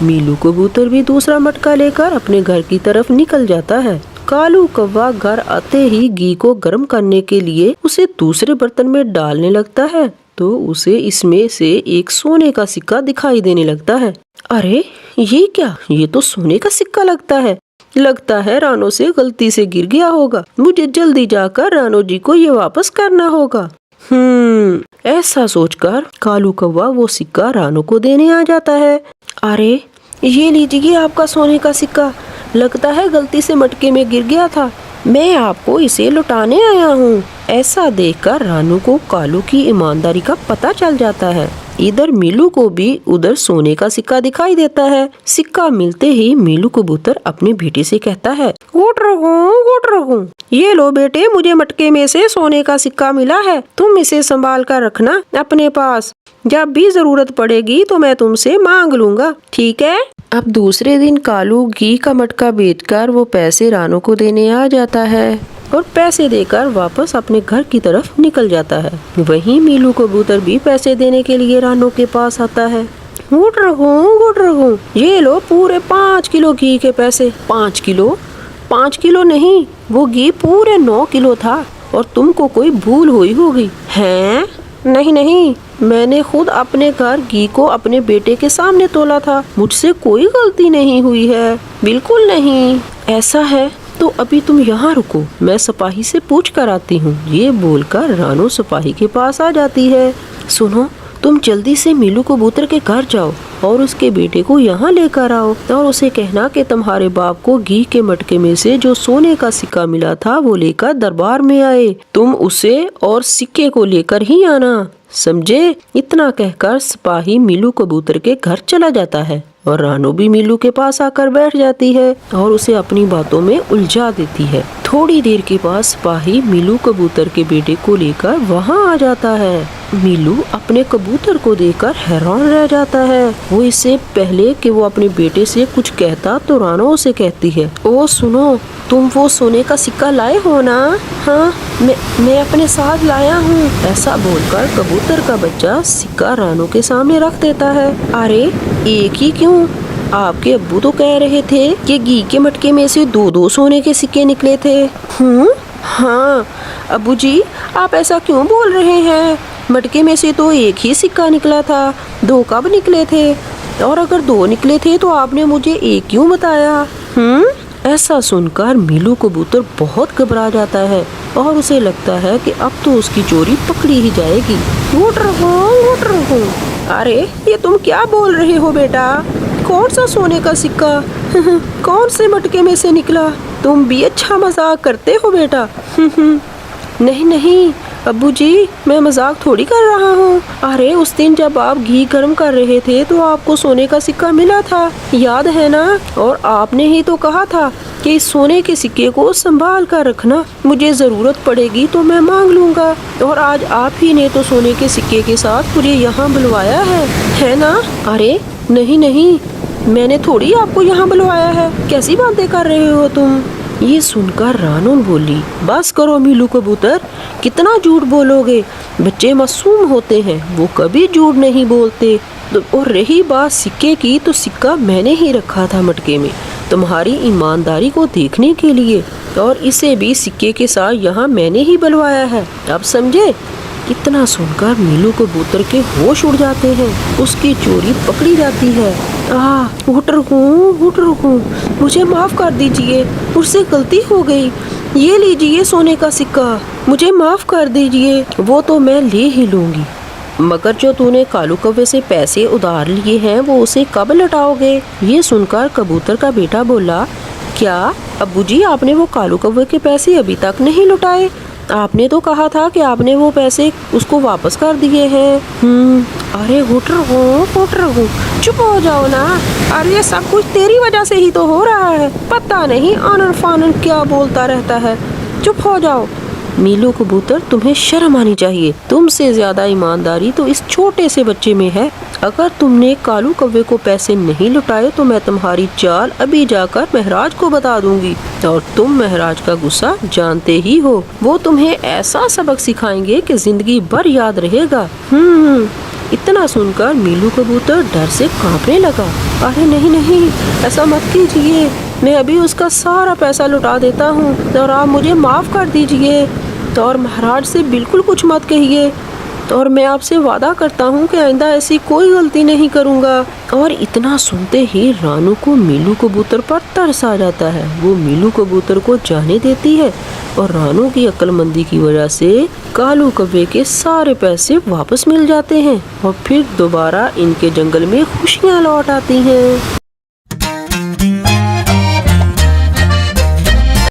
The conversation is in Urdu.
میلو کبوتر بھی دوسرا مٹکا لے کر اپنے گھر کی طرف نکل جاتا ہے۔ کالو کوا گھر آتے ہی گھی کو گرم کرنے کے لیے اسے دوسرے برتن میں ڈالنے لگتا ہے تو اسے اس میں سے ایک سونے کا سکہ دکھائی دینے لگتا ہے۔ ارے یہ کیا؟ یہ تو سونے کا سکہ لگتا ہے رانو سے غلطی سے گر گیا ہوگا، مجھے جلدی جا کر رانو جی کو یہ واپس کرنا ہوگا۔ ایسا سوچ کر کالو کوا وہ سکہ رانو کو دینے آ جاتا ہے۔ ارے یہ لیجیے آپ کا سونے کا سکہ، لگتا ہے غلطی سے مٹکے میں گر گیا تھا، میں آپ کو اسے لوٹانے آیا ہوں۔ ایسا دیکھ کر رانو کو کالو کی ایمانداری کا پتہ چل جاتا ہے۔ ادھر میلو کو بھی ادھر سونے کا سکہ دکھائی دیتا ہے۔ سکہ ملتے ہی میلو کبوتر اپنے بیٹے سے کہتا ہے، گٹ رہو، یہ لو بیٹے، مجھے مٹکے میں سے سونے کا سکہ ملا ہے، تم اسے سنبھال کر رکھنا اپنے پاس، جب بھی ضرورت پڑے گی تو میں تم سے مانگ لوں گا، ٹھیک ہے؟ اب دوسرے دن کالو گھی کا مٹکا بیچ کر وہ پیسے رانو کو دینے آ جاتا ہے اور پیسے دے کر واپس اپنے گھر کی طرف نکل جاتا ہے۔ وہیں میلو کبوتر بھی پیسے دینے کے لیے رانو کے پاس آتا ہے۔ گٹ رہو، یہ لو پورے 5 کلو گھی کے پیسے۔ 5 کلو نہیں، وہ گھی پورے 9 کلو تھا اور تم کو کوئی بھول ہوئی ہوگی۔ ہیں؟ نہیں، میں نے خود اپنے گھر گھی کو اپنے بیٹے کے سامنے تولا تھا، مجھ سے کوئی غلطی نہیں ہوئی ہے، بالکل نہیں۔ ایسا ہے تو ابھی تم یہاں رکو، میں سپاہی سے پوچھ کر آتی ہوں۔ یہ بول کر رانو سپاہی کے پاس آ جاتی ہے۔ سنو، تم جلدی سے میلو کبوتر کے گھر جاؤ اور اس کے بیٹے کو یہاں لے کر آؤ اور اسے کہنا کہ تمہارے باپ کو گھی کے مٹکے میں سے جو سونے کا سکہ ملا تھا وہ لے کر دربار میں آئے، تم اسے اور سکے کو لے کر ہی آنا، سمجھے؟ اتنا کہہ کر سپاہی میلو کبوتر کے گھر چلا جاتا ہے اور رانو بھی میلو کے پاس آ کر بیٹھ جاتی ہے اور اسے اپنی باتوں میں الجھا دیتی ہے۔ تھوڑی دیر کے بعد سپاہی میلو کبوتر کے بیٹے کو لے کر وہاں آ جاتا ہے۔ میلو اپنے کبوتر کو دیکھ کر حیران رہ جاتا ہے۔ وہ اس سے پہلے کہ وہ اپنے بیٹے سے کچھ کہتا تو رانو اسے کہتی ہے، او سنو، تم وہ سونے کا سکہ لائے ہو نا؟ ہاں، میں اپنے ساتھ لایا ہوں۔ ایسا بول کر کبوتر کا بچہ سکہ رانو کے سامنے رکھ دیتا ہے۔ ارے ایک ہی کیوں؟ آپ کے ابو تو کہہ رہے تھے کہ گھی کے مٹکے میں سے 2 سونے کے سکے نکلے تھے۔ ہاں ابو جی، آپ ایسا کیوں بول رہے ہیں؟ مٹکے میں سے تو ایک ہی سکہ نکلا تھا، 2 کب نکلے تھے؟ اور اگر 2 نکلے تھے تو آپ نے مجھے ایک کیوں بتایا؟ ایسا سن کر میلو کبوتر بہت گھبرا جاتا ہے اور اسے لگتا ہے کہ اب تو اس کی چوری پکڑی ہی جائے گی۔ گٹ رہو، ارے یہ تم کیا بول رہے ہو بیٹا؟ کون سا سونے کا سکہ کون سے مٹکے میں سے نکلا؟ تم بھی اچھا مذاق کرتے ہو بیٹا۔ نہیں ابو جی، میں مذاق تھوڑی کر رہا ہوں۔ ارے اس دن جب آپ گھی گرم کر رہے تھے تو آپ کو سونے کا سکہ ملا تھا، یاد ہے نا؟ اور آپ نے ہی تو کہا تھا کہ اس سونے کے سکے کو سنبھال کر رکھنا، مجھے ضرورت پڑے گی تو میں مانگ لوں گا، اور آج آپ ہی نے تو سونے کے سکے کے ساتھ مجھے یہاں بلوایا ہے نا؟ ارے نہیں، میں نے تھوڑی آپ کو یہاں بلوایا ہے، کیسی باتیں کر رہے ہو تم؟ یہ سن کر رانو بولی، بس کرو میلو کبوتر، کتنا جھوٹ بولو گے؟ بچے معصوم ہوتے ہیں، وہ کبھی جھوٹ نہیں بولتے۔ اور رہی بات سکے کی، تو سکہ میں نے ہی رکھا تھا مٹکے میں تمہاری ایمانداری کو دیکھنے کے لیے، اور اسے بھی سکے کے ساتھ یہاں میں نے ہی بلوایا ہے، اب سمجھے؟ اتنا سن کر میلو کبوتر کے ہوش اڑ جاتے ہیں، اس کی چوری پکڑی جاتی ہے۔ گٹ رکوں، مجھے معاف کر دیجئے، مجھ سے غلطی ہو گئی، یہ لیجئے سونے کا سکہ، مجھے معاف کر دیجئے، وہ تو میں لے ہی لوں گی، مگر جو تو نے کالو کوے سے پیسے ادھار لیے ہیں وہ اسے کب لوٹاؤ گے؟ یہ سن کر کبوتر کا بیٹا بولا، کیا ابو جی، آپ نے وہ کالو کوے کے پیسے ابھی تک نہیں لوٹائے؟ آپ نے تو کہا تھا کہ آپ نے وہ پیسے اس کو واپس کر دیے ہیں۔ ارے گٹ رہو، چپ ہو جاؤ نا، ارے سب کچھ تیری وجہ سے ہی تو ہو رہا ہے، پتہ نہیں آنن فانن کیا بولتا رہتا ہے، چپ ہو جاؤ۔ میلو کبوتر، تمہیں شرم آنی چاہیے، تم سے زیادہ ایمانداری تو اس چھوٹے سے بچے میں ہے۔ اگر تم نے کالو کوے کو پیسے نہیں لوٹائے تو میں تمہاری چال ابھی جا کر مہراج کو بتا دوں گی، اور تم مہراج کا غصہ جانتے ہی ہو، وہ تمہیں ایسا سبق سکھائیں گے کہ زندگی بھر یاد رہے گا۔ اتنا سن کر میلو کبوتر ڈر سے کانپنے لگا۔ ارے نہیں نہیں، ایسا مت کیجیے، میں ابھی اس کا سارا پیسہ لوٹا دیتا ہوں اور آپ مجھے معاف کر دیجیے، اور مہاراج سے بالکل کچھ مت کہیے، اور میں آپ سے وعدہ کرتا ہوں کہ آئندہ ایسی کوئی غلطی نہیں کروں گا۔ اور اتنا سنتے ہی رانو کو میلو کبوتر پر ترس آ جاتا ہے۔ وہ میلو کبوتر کو جانے دیتی ہے اور رانو کی عقل مندی کی وجہ سے کالو کوے کے سارے پیسے واپس مل جاتے ہیں اور پھر دوبارہ ان کے جنگل میں خوشیاں لوٹ آتی ہیں۔